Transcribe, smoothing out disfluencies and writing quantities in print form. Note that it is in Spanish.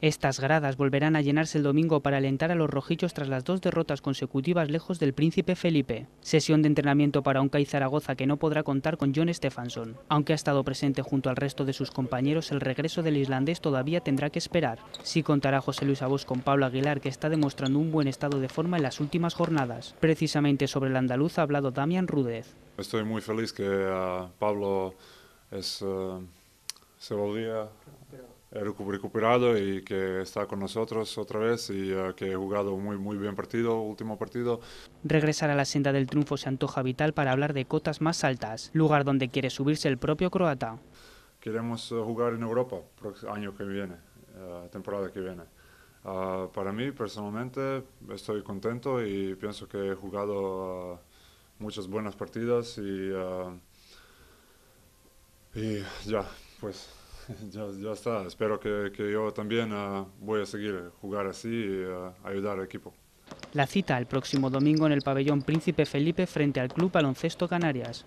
Estas gradas volverán a llenarse el domingo para alentar a los rojillos tras las 2 derrotas consecutivas lejos del Príncipe Felipe. Sesión de entrenamiento para un CAI Zaragoza que no podrá contar con John Stefansson. Aunque ha estado presente junto al resto de sus compañeros, el regreso del islandés todavía tendrá que esperar. Sí contará José Luis Abos con Pablo Aguilar, que está demostrando un buen estado de forma en las últimas jornadas. Precisamente sobre el andaluz ha hablado Damián Rúdez. Estoy muy feliz que Pablo se volvía recuperado y que está con nosotros otra vez y que ha jugado muy bien último partido. Regresar a la senda del triunfo se antoja vital para hablar de cotas más altas, lugar donde quiere subirse el propio croata. Queremos jugar en Europa año que viene, temporada que viene. Para mí personalmente estoy contento y pienso que he jugado muchas buenas partidas y ya, pues ya está. Espero que yo también voy a seguir jugar así y ayudar al equipo. La cita el próximo domingo en el pabellón Príncipe Felipe frente al Club Baloncesto Canarias.